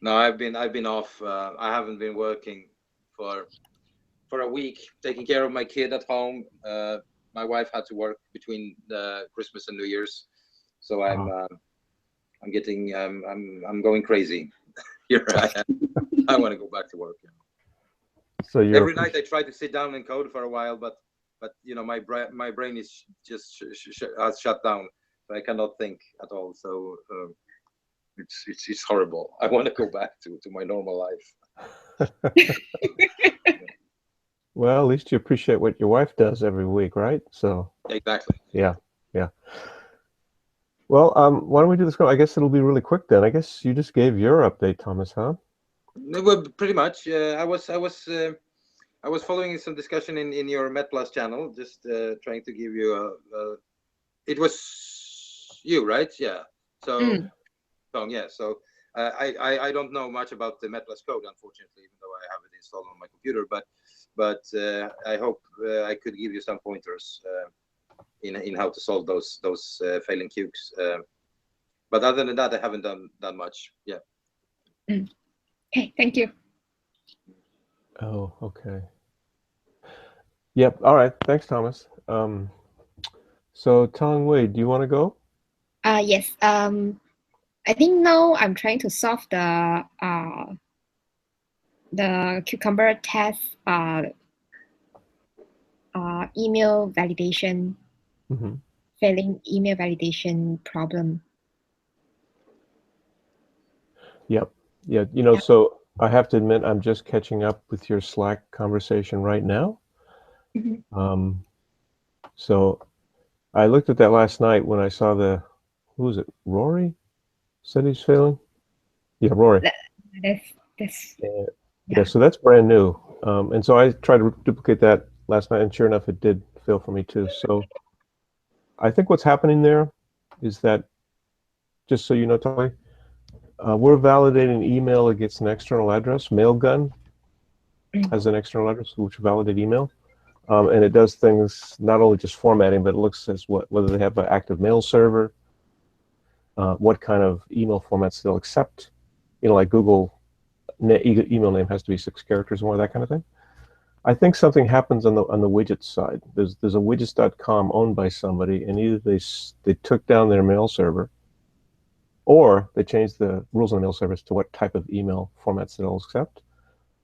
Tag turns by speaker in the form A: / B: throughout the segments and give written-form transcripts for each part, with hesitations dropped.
A: No, I've been off. I haven't been working for a week, taking care of my kid at home. My wife had to work between the Christmas and New Year's, so I'm getting I'm going crazy. Here I am. I want to go back to work.
B: So you're
A: Every night I try to sit down and code for a while, but my brain is just has shut down. So I cannot think at all. So it's horrible. I want to go back to my normal life.
B: well, at least you appreciate what your wife does every week, right? So
A: Exactly.
B: yeah, yeah. Well, why don't we do this? I guess it'll be really quick then. I guess you just gave your update, Thomas, huh?
A: No, well, pretty much. I was following some discussion in your MetPlus channel, just trying to give you it was you, right? Yeah. So,
C: Mm.
A: yeah. So I don't know much about the MetPlus code, unfortunately, even though I have it installed on my computer. But I hope I could give you some pointers in how to solve those failing queues. But other than that, I haven't done much. Yeah.
C: Mm. Okay, thank you.
B: Oh, okay. Yep. All right. Thanks, Thomas. So Tong Wei, do you want to go?
C: Yes. I think now I'm trying to solve the cucumber test email validation,
B: Mm-hmm.
C: failing email validation problem.
B: Yep. Yeah.
C: Yeah.
B: So I have to admit, I'm just catching up with your Slack conversation right now.
C: Mhm.
B: So I looked at that last night when I saw who was it? Rory said he's failing. Yeah, Rory.
C: That's
B: Yeah.
C: yeah.
B: So that's brand new. And so I tried to duplicate that last night, and sure enough, it did fail for me too. So I think what's happening there is that, just so you know, Tony, we're validating email against an external address. Mailgun has an external address which validate email. And it does things not only just formatting, but it looks at whether they have an active mail server, what kind of email formats they'll accept. Like Google email name has to be 6 characters or more, that kind of thing. I think something happens on the widgets side. There's a widgets.com owned by somebody, and either they took down their mail server, or they changed the rules on the mail service to what type of email formats they'll accept.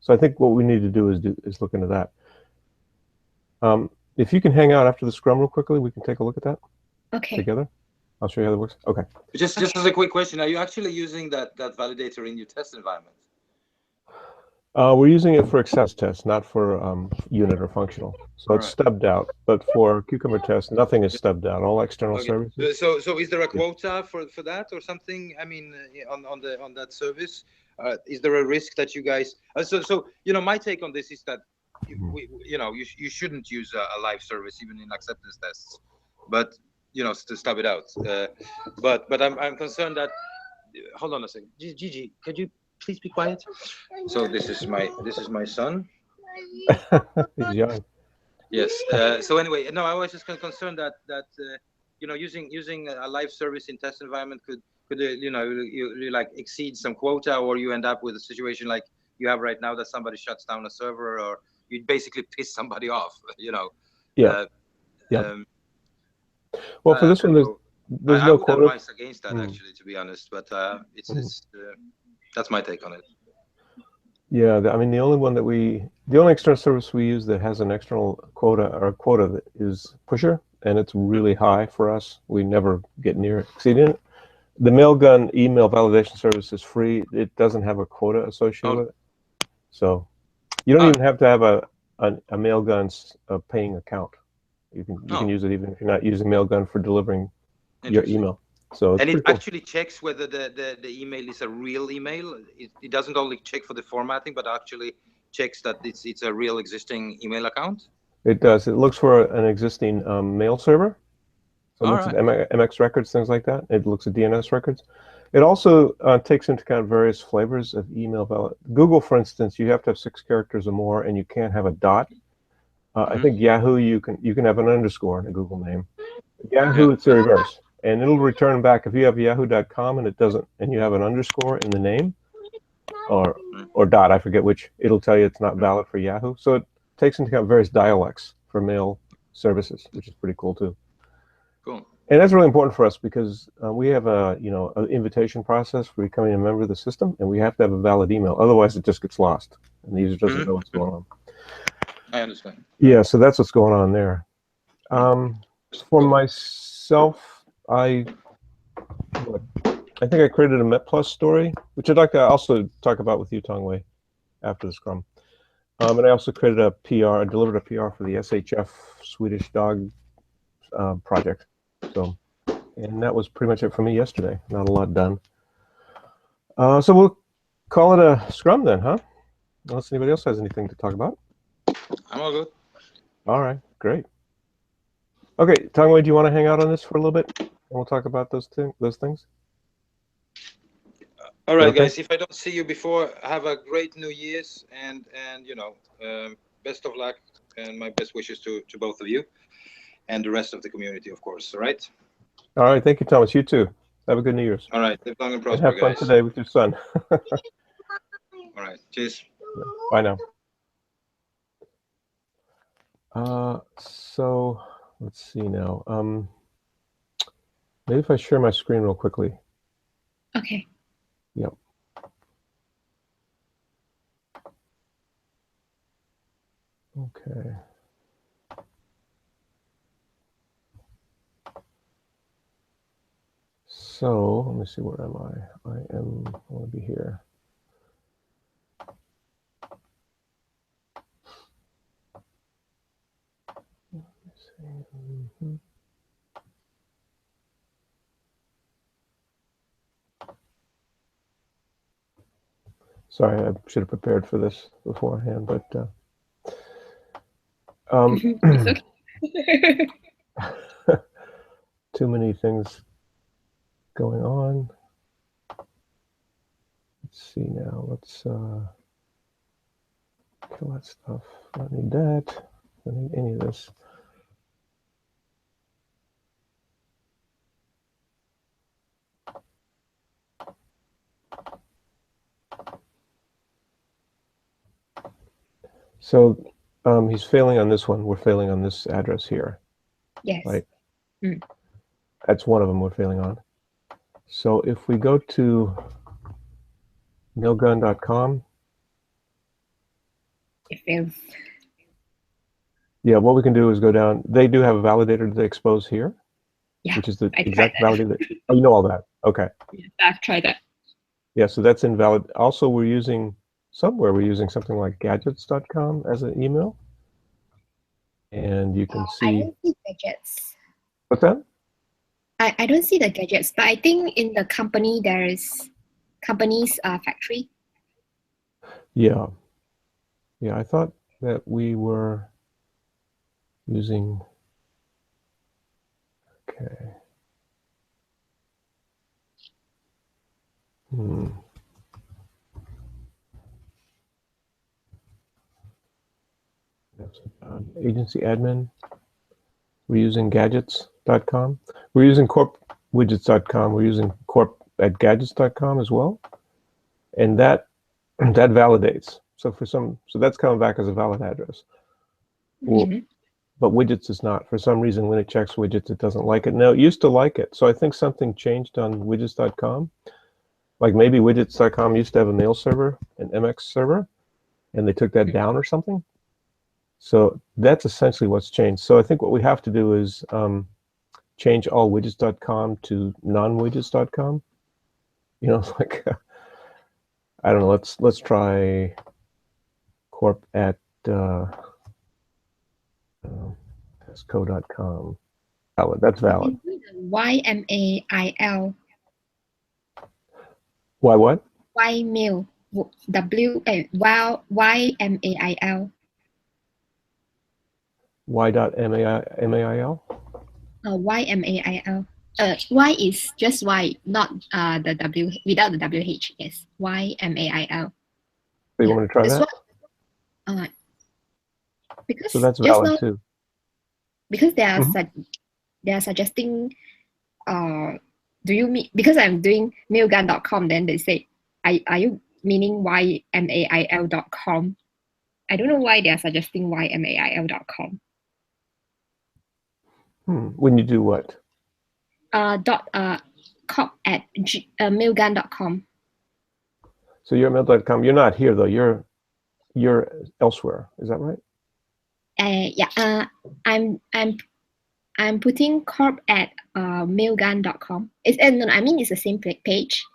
B: So I think what we need to do is look into that. If you can hang out after the Scrum real quickly, we can take a look at that
C: Okay.
B: together. I'll show you how that works. Okay.
A: Just as a quick question, are you actually using that validator in your test environment?
B: We're using it for access tests, not for unit or functional. So it's stubbed out. But for Cucumber tests, nothing is stubbed out. All external services.
A: So is there a quota for that or something? I mean, on that service, is there a risk that you guys? So my take on this is that you shouldn't use a live service even in acceptance tests, but to stub it out. But I'm concerned that. Hold on a second, Gigi, could you please be quiet? So this is my son.
B: He's young.
A: Yes. So anyway, no, I was just concerned that using a live service in test environment could you like exceed some quota, or you end up with a situation like you have right now that somebody shuts down a server, or you basically piss somebody off.
B: Yeah. Well, for this one, there's
A: I
B: no
A: would
B: quota.
A: advise against that, actually, to be honest. But that's my take on it.
B: Yeah, I mean, the only external service we use that has an external quota that is Pusher, and it's really high for us. We never get near exceeding it. The Mailgun email validation service is free. It doesn't have a quota associated with it. So you don't even have to have a Mailgun's paying account. You can use it even if you're not using Mailgun for delivering your email. So it's
A: it
B: cool.
A: actually checks whether the email is a real email. It doesn't only check for the formatting, but actually checks that it's a real existing email account.
B: It does. It looks for an existing mail server. So it looks at MX records, things like that. It looks at DNS records. It also takes into account various flavors of email. Google, for instance, you have to have 6 characters or more, and you can't have a dot. I think Yahoo, you can have an underscore in a Google name. Yahoo, it's the reverse, and it'll return back if you have yahoo.com and it doesn't, and you have an underscore in the name. or dot, I forget which, it'll tell you it's not valid for Yahoo. So it takes into account various dialects for mail services, which is pretty cool too.
A: Cool.
B: And that's really important for us because we have an invitation process for becoming a member of the system, and we have to have a valid email. Otherwise, it just gets lost, and the user doesn't know what's going on.
A: I understand.
B: Yeah, so that's what's going on there. For myself, I think I created a Met Plus story, which I'd like to also talk about with you, Tongwei, after the Scrum. And I also created a PR, I delivered a PR for the SHF Swedish Dog project. So, and that was pretty much it for me yesterday. Not a lot done. So we'll call it a Scrum then, huh? Unless anybody else has anything to talk about.
A: I'm all good.
B: All right, great. Okay, Tongwei, do you want to hang out on this for a little bit? And we'll talk about those things.
A: All right,
B: okay,
A: guys. If I don't see you before, have a great New Year's, and best of luck, and my best wishes to both of you, and the rest of the community, of course. All right.
B: All right. Thank you, Thomas. You too. Have a good New Year's.
A: All right. Live long and prosper,
B: and have fun
A: guys.
B: today with your son.
A: All right. Cheers.
B: Bye now. So let's see now. Maybe if I share my screen real quickly.
C: Okay.
B: Yep. Okay. So let me see, where am I? I want to be here. Let me see. Sorry, I should have prepared for this beforehand, but
C: It's okay.
B: too many things going on. Let's see now. Let's kill that stuff. I don't need that. I don't need any of this. So he's failing on this one. We're failing on this address here.
C: Yes.
B: Right. That's one of them we're failing on. So if we go to mailgun.com.
C: It fails.
B: Yeah, what we can do is go down. They do have a validator that they expose here,
C: Yeah,
B: which is the
C: I
B: exact
C: tried that.
B: validator. Oh, you know all that. Okay.
C: Yeah, I've tried that.
B: Yeah, so that's invalid. Also, we're using something like gadgets.com as an email. And you can
C: I
B: see.
C: don't see gadgets.
B: What's that?
C: I don't see the gadgets, but I think in the company there is company's factory.
B: Yeah. Yeah, I thought that we were using. Okay. Agency admin. We're using gadgets.com. We're using corpwidgets.com. We're using corp@gadgets.com as well. And that validates. So that's coming back as a valid address. But widgets is not. For some reason, when it checks widgets, it doesn't like it. Now, it used to like it. So I think something changed on widgets.com. Like maybe widgets.com used to have a mail server, an MX server, and they took that down or something. So that's essentially what's changed. So I think what we have to do is change all widgets.com to non-widgets.com. You know, like I don't know. Let's try corp@tesco.com. Valid. That's valid.
C: YMAIL.
B: Why what?
C: Ymail. YMAIL.
B: Y.mail?
C: YMAIL. Y is just Y, not the W, without the WH. Yes, YMAIL.
B: So you want me to try that?
C: Because
B: so that's
C: just
B: valid
C: now,
B: too.
C: Because they are they are suggesting, do you mean, because I'm doing mailgun.com, then they say, are you meaning ymail.com. I don't know why they are suggesting ymail.com.
B: When you do what?
C: Cop@mailgun.com.
B: So you're mail.com. You're not here though. You're elsewhere. Is that right?
C: Yeah. I'm putting corp@mailgun.com. No, I mean it's the same page.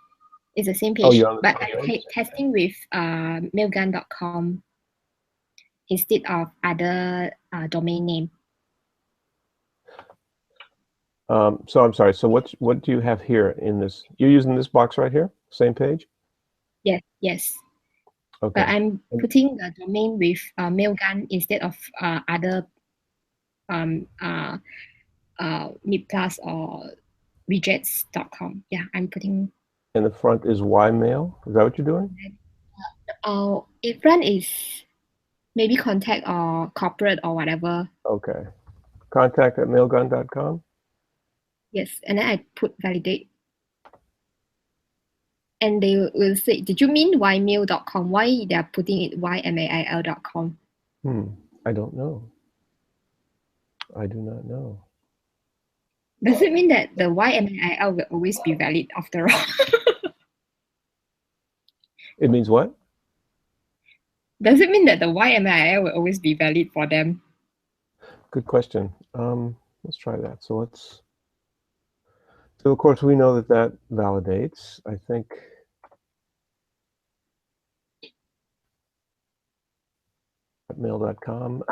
C: It's the same page.
B: Oh, you're on the
C: but
B: same
C: I'm
B: page?
C: testing with mailgun.com instead of other domain name.
B: So I'm sorry. So what do you have here in this? You're using this box right here, same page?
C: Yes.
B: Okay.
C: But I'm putting the domain with mailgun instead of other Meetplus or widgets.com. Yeah, I'm putting.
B: And the front is ymail. Is that what you're doing?
C: In front is maybe contact or corporate or whatever.
B: Okay. Contact@mailgun.com.
C: Yes, and then I put validate. And they will say, did you mean ymail.com? Why they are putting it ymail.com?
B: I don't know. I do not know.
C: Does it mean that the ymail will always be valid after all?
B: It means what?
C: Does it mean that the ymail will always be valid for them?
B: Good question. Let's try that. So of course we know that validates. I think mail.com.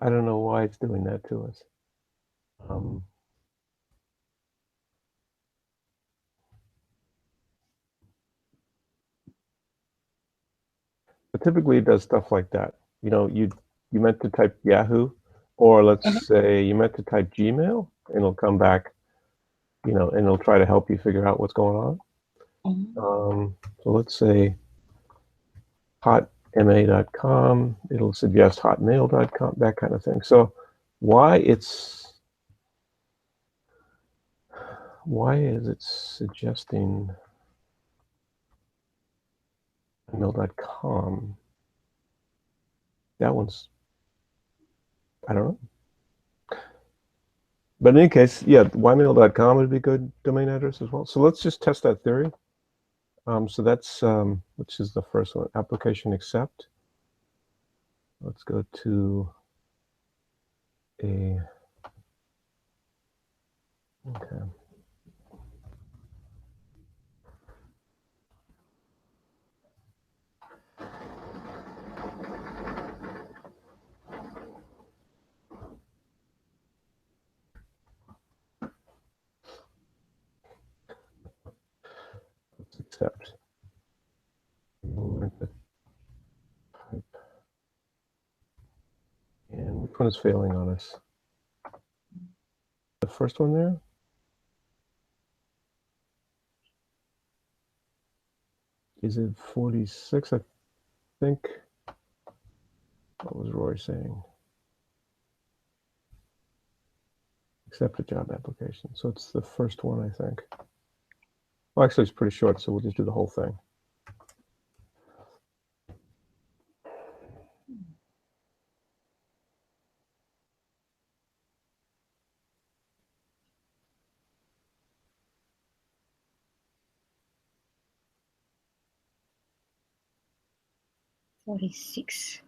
B: I don't know why it's doing that to us. But typically it does stuff like that. You know, you meant to type Yahoo, or let's say you meant to type Gmail, and it'll come back, you know, and it'll try to help you figure out what's going on. So let's say hotma.com, it'll suggest hotmail.com, that kind of thing. So why is it suggesting mail.com? That one's, I don't know. But in any case, yeah, ymail.com would be a good domain address as well. So let's just test that theory. So that's, which is the first one, application accept. Let's go to okay. Let's accept. And which one is failing on us? The first one there? Is it 46? I think. What was Roy saying? Accept a job application. So it's the first one, I think. Well, actually, it's pretty short, so we'll just do the whole thing.
C: $46.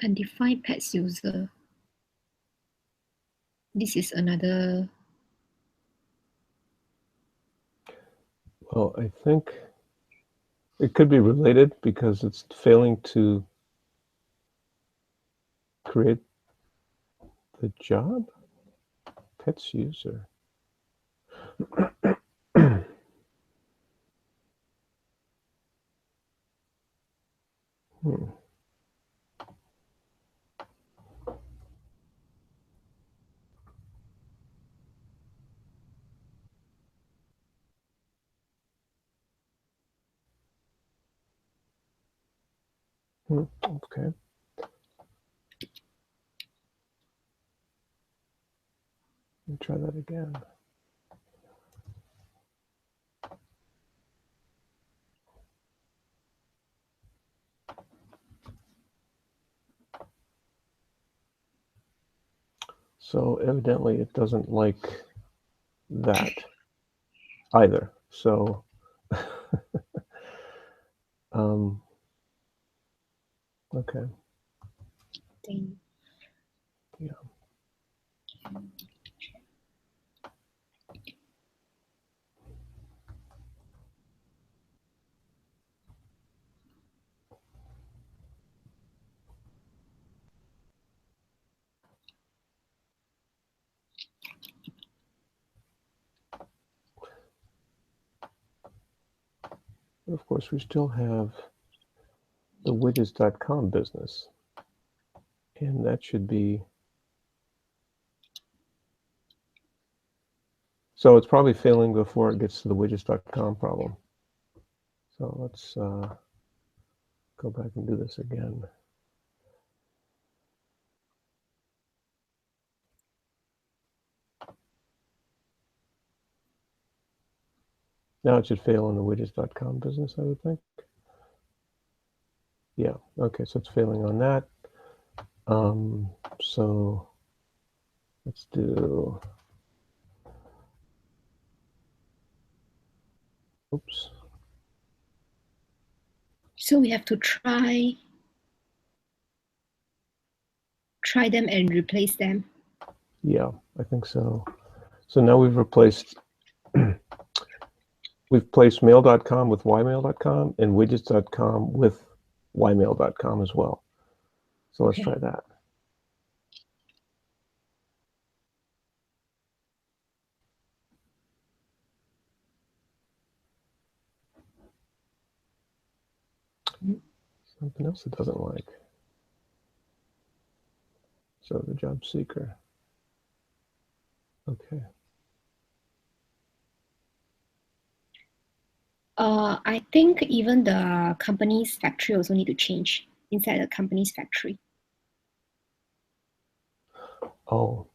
C: Undefined pets user. This is another.
B: Well, I think it could be related because it's failing to create the job. Pets user. Okay. Let me try that again. So evidently it doesn't like that either. So okay. Yeah. Of course, we still have the widgets.com business, and that should be, so it's probably failing before it gets to the widgets.com problem. So let's go back and do this again. Now it should fail in the widgets.com business, I would think. Yeah, okay, so it's failing on that. So let's do, oops.
C: So we have to try them and replace them.
B: Yeah, I think so. So now we've replaced, we've placed mail.com with ymail.com and widgets.com with ymail.com as well. So let's try that. Something else it doesn't like. So the job seeker. Okay.
C: I think even the company's factory also need to change inside the company's factory.
B: Oh,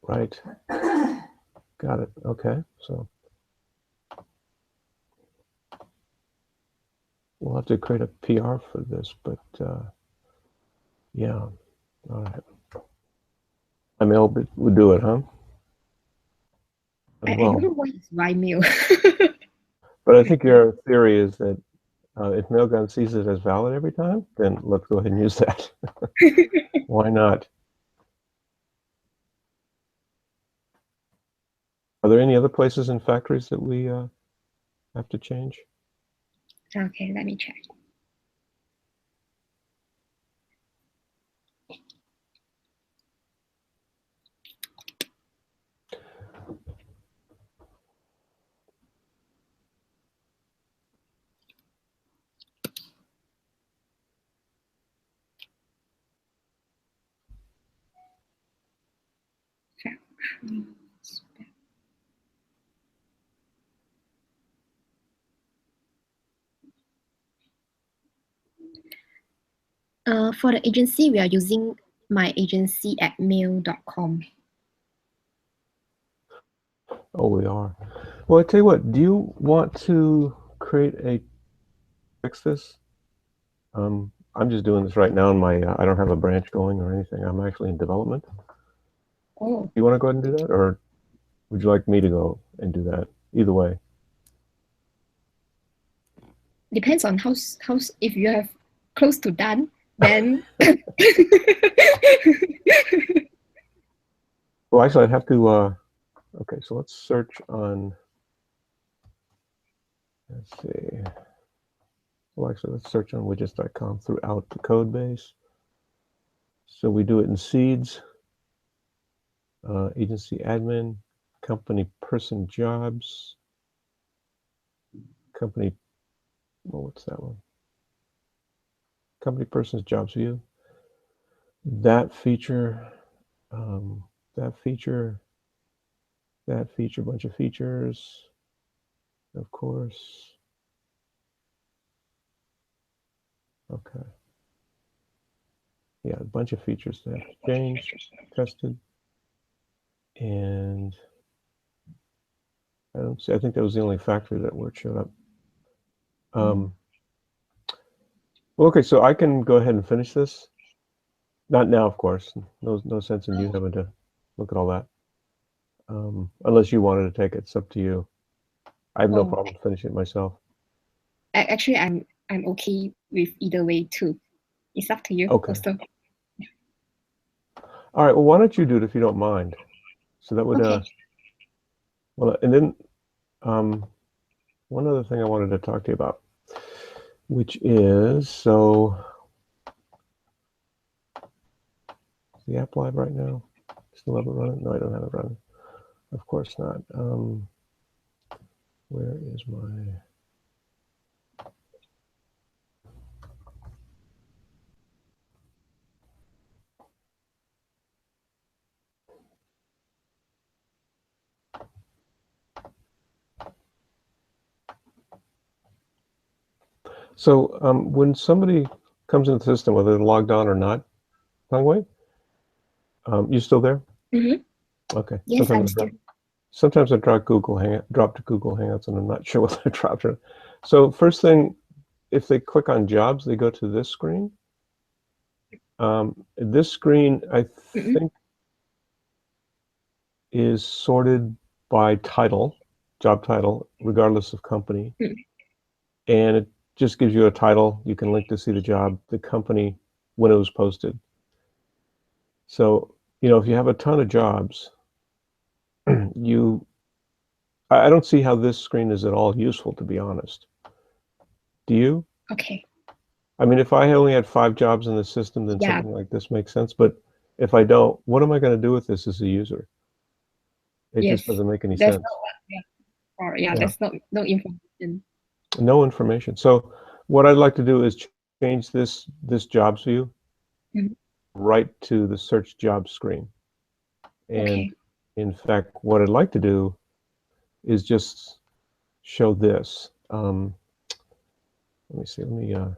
B: right. Got it. Okay. So we'll have to create a PR for this, but yeah. All right. Email would do it, huh?
C: I don't know what is Ymail.
B: But I think your theory is that if Mailgun sees it as valid every time, then let's go ahead and use that. Why not? Are there any other places in factories that we have to change?
C: Okay, let me check. For the agency, we are using myagency@mail.com.
B: Oh, we are. Well, I tell you what, do you want to create a, fix this? I'm just doing this right now in my, I don't have a branch going or anything. I'm actually in development.
C: Oh.
B: You want to go ahead and do that? Or would you like me to go and do that? Either way.
C: Depends on how if you have close to done, then.
B: Well, actually, I'd have to, okay, so let's search on, let's see. Well, actually, let's search on widgets.com throughout the code base. So we do it in seeds, agency admin, company person jobs, company, well, what's that one? Company person's jobs view. That feature, that feature, bunch of features, of course. Okay. Yeah, a bunch of features that changed, tested, and I don't see. I think that was the only factory that word showed up. Well, okay, so I can go ahead and finish this. Not now, of course. No sense in you having to look at all that. Unless you wanted to take it, it's up to you. I have no problem finishing it myself.
C: Actually, I'm okay with either way too. It's up to you.
B: Okay.
C: Also.
B: All right. Well, why don't you do it if you don't mind? So that would.
C: Okay.
B: Well, and then one other thing I wanted to talk to you about, which is Is the app live right now? Still have it running? No, I don't have it running. Of course not. Where is my? So when somebody comes into the system, whether they're logged on or not, Pangwei, you still there?
C: Mm-hmm.
B: Okay.
C: Yes, I'm still.
B: Sometimes I drop to Google Hangouts, and I'm not sure what I dropped it. So first thing, if they click on jobs, they go to this screen. This screen, I think, is sorted by title, job title, regardless of company. And it just gives you a title. You can link to see the job, the company, when it was posted. So, if you have a ton of jobs, I don't see how this screen is at all useful, to be honest. Do you?
C: Okay.
B: I mean, if I only had 5 jobs in the system, then something like this makes sense. But if I don't, what am I going to do with this as a user? It just doesn't make any sense.
C: There's no information.
B: No information. So what I'd like to do is change this jobs view right to the search jobs screen. And in fact, what I'd like to do is just show this. Let me see. Let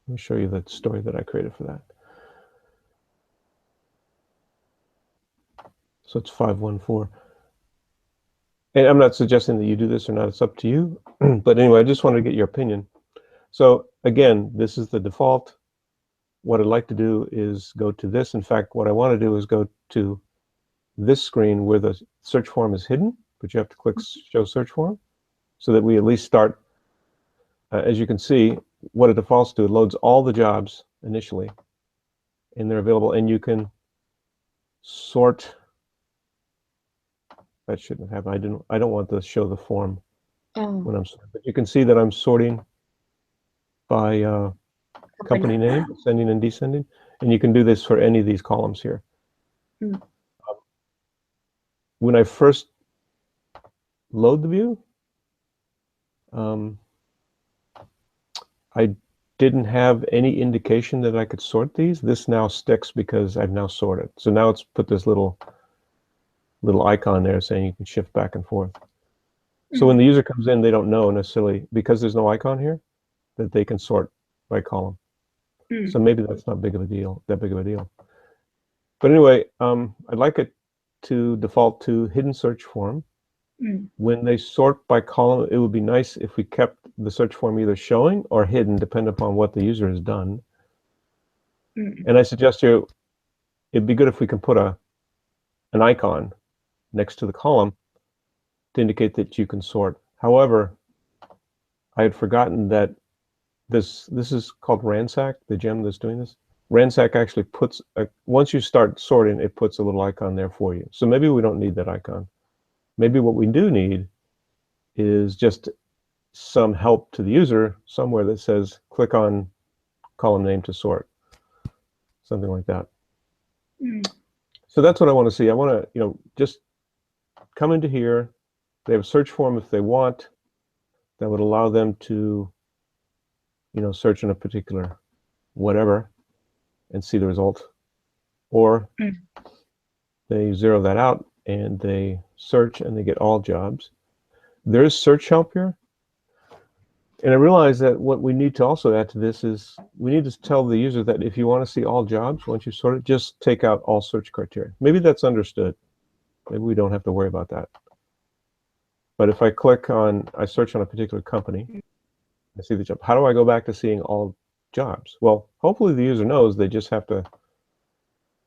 B: me show you the story that I created for that. So it's 514. And I'm not suggesting that you do this or not. It's up to you. But anyway, I just wanted to get your opinion. So again, this is the default. What I'd like to do is go to this. In fact, what I want to do is go to this screen where the search form is hidden, but you have to click Show Search Form so that we at least start. As you can see, what it defaults to, it loads all the jobs initially, and they're available. And you can sort. That shouldn't have happened. I don't want to show the form when I'm sorting. But you can see that I'm sorting by company name, ascending and descending, and you can do this for any of these columns here. When I first load the view, I didn't have any indication that I could sort these. This now sticks because I've now sorted. So now it's put this little icon there saying you can shift back and forth. So when the user comes in, they don't know necessarily, because there's no icon here, that they can sort by column. So maybe that's not that big of a deal. But anyway, I'd like it to default to hidden search form. When they sort by column, it would be nice if we kept the search form either showing or hidden, depending upon what the user has done. And I suggest it'd be good if we can put an icon next to the column to indicate that you can sort. However, I had forgotten that this is called Ransack, the gem that's doing this. Ransack actually puts, once you start sorting, it puts a little icon there for you. So maybe we don't need that icon. Maybe what we do need is just some help to the user somewhere that says, click on column name to sort. Something like that. So that's what I want to see. I want to, just come into here. They have a search form if they want that would allow them to, search in a particular whatever and see the result. Or they zero that out and they search and they get all jobs. There's search help here. And I realize that what we need to also add to this is we need to tell the user that if you want to see all jobs, once you sort it, just take out all search criteria. Maybe that's understood. Maybe we don't have to worry about that. But if I search on a particular company, I see the job. How do I go back to seeing all jobs. Well, hopefully the user knows they just have to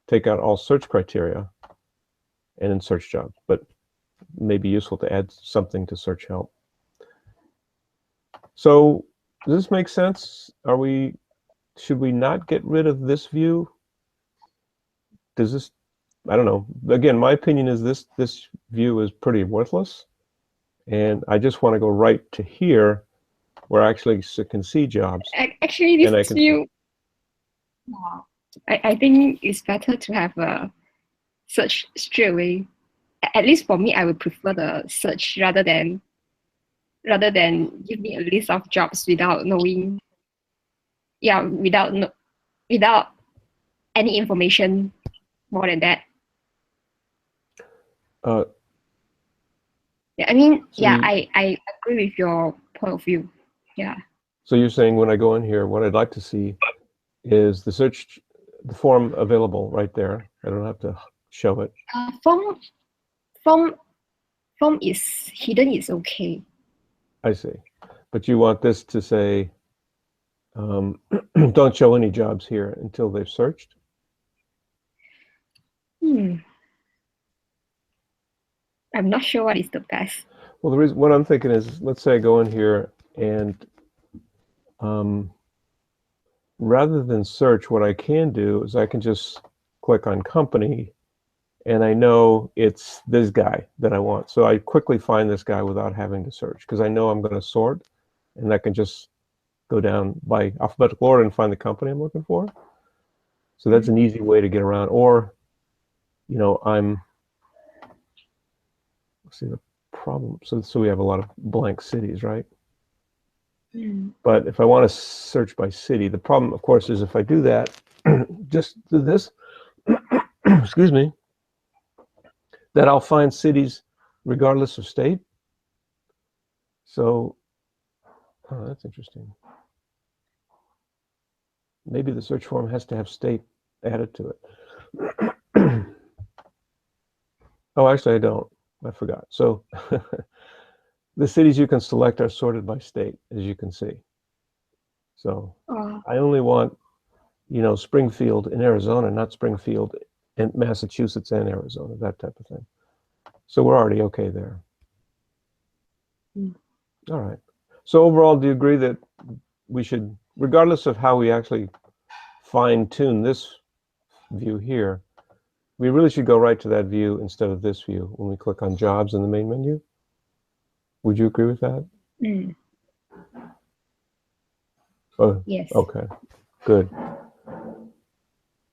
B: take out all search criteria and then search jobs, but it may be useful to add something to search help. So does this make sense? Should we not get rid of this view? Does this, I don't know. Again, my opinion is this view is pretty worthless. And I just want to go right to here where I actually can see jobs.
C: Actually, this view, I think it's better to have a search straight away. At least for me, I would prefer the search rather than give me a list of jobs without knowing, without any information more than that. Yeah, I mean, so I agree with your point of view. Yeah.
B: So you're saying when I go in here, what I'd like to see is the form available right there. I don't have to show it.
C: Form is hidden is okay.
B: I see. But you want this to say, don't show any jobs here until they've searched?
C: I'm not sure what is the best.
B: Well, the reason, what I'm thinking is, let's say I go in here and rather than search, what I can do is I can just click on company and I know it's this guy that I want. So I quickly find this guy without having to search because I know I'm going to sort and I can just go down by alphabetical order and find the company I'm looking for. So that's an easy way to get around. Or, you know, let's see the problem. So we have a lot of blank cities, right? But if I want to search by city, the problem, of course, is if I do that, just do this, excuse me, that I'll find cities regardless of state. So, oh, that's interesting. Maybe the search form has to have state added to it. Oh, actually, I don't. I forgot. So the cities you can select are sorted by state, as you can see. So I only want, you know, Springfield in Arizona, not Springfield in Massachusetts and Arizona, that type of thing. So we're already okay there. All right. So overall, do you agree that we should, regardless of how we actually fine-tune this view here, we really should go right to that view instead of this view when we click on jobs in the main menu? Would you agree with that? Oh,
C: yes.
B: Okay, good.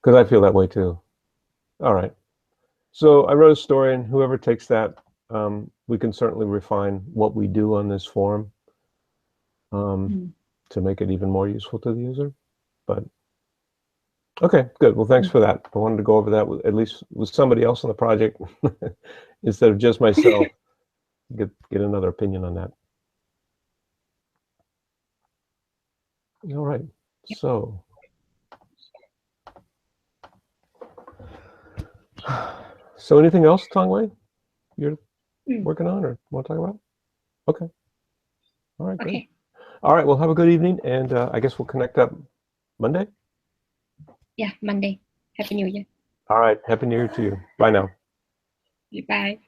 B: Because I feel that way too. All right. So I wrote a story, and whoever takes that, we can certainly refine what we do on this form to make it even more useful to the user. But okay, good. Well, thanks for that. I wanted to go over that at least with somebody else on the project instead of just myself. Get another opinion on that. All right. So anything else, Tongwei, you're working on or want to talk about? Okay. All right, great.
C: Okay.
B: All right, well, have a good evening, and I guess we'll connect up Monday?
C: Yeah, Monday. Happy New Year.
B: All right, Happy New Year to you. Bye now.
C: Bye.